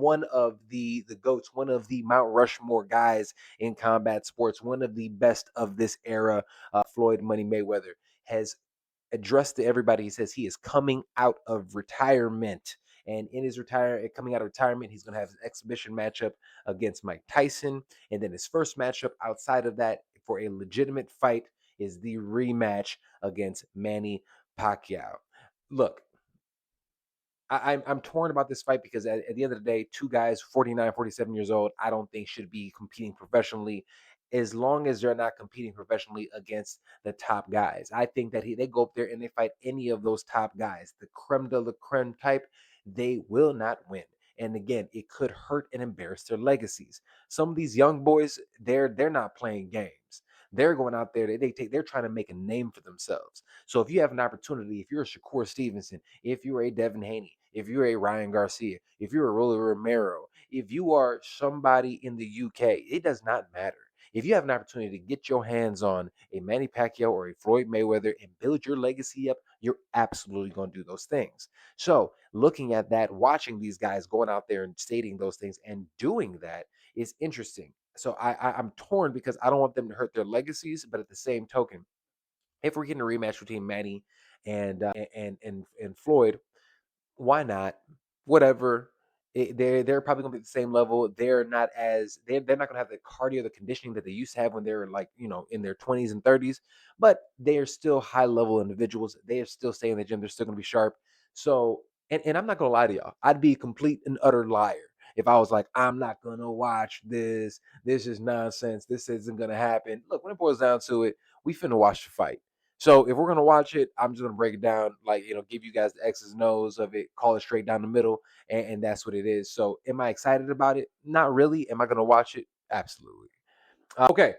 one of the goats, one of the Mount Rushmore guys in combat sports, one of the best of this era. Floyd Money Mayweather has addressed to everybody. He says he is coming out of retirement. And in his coming out of retirement, he's going to have his exhibition matchup against Mike Tyson. And then his first matchup outside of that for a legitimate fight is the rematch against Manny Pacquiao. Look, I'm torn about this fight because at the end of the day, two guys, 49, 47 years old, I don't think should be competing professionally as long as they're not competing professionally against the top guys. I think that they go up there and they fight any of those top guys, the creme de la creme type, they will not win. And again, it could hurt and embarrass their legacies. Some of these young boys, they're not playing games. They're going out there, they're trying to make a name for themselves. So if you have an opportunity, if you're a Shakur Stevenson, if you're a Devin Haney, if you're a Ryan Garcia, if you're a Rolly Romero, if you are somebody in the UK, it does not matter. If you have an opportunity to get your hands on a Manny Pacquiao or a Floyd Mayweather and build your legacy up, you're absolutely going to do those things. So, looking at that, watching these guys going out there and stating those things and doing that is interesting. So, I'm torn because I don't want them to hurt their legacies, but at the same token, if we're getting a rematch between Manny and Floyd, why not? Whatever. They're probably gonna be at the same level. They're not gonna have the cardio, the conditioning that they used to have when they were like in their 20s and 30s, but they are still high level individuals. They are still staying in the gym. They're still gonna be sharp. So and I'm not gonna lie to y'all. I'd be a complete and utter liar if I was like, I'm not gonna watch this. This is nonsense. This isn't gonna happen. Look, when it boils down to it, we finna watch the fight. So if we're gonna watch it, I'm just gonna break it down, like give you guys the X's and O's of it, call it straight down the middle, and that's what it is. So am I excited about it? Not really. Am I gonna watch it? Absolutely. Okay.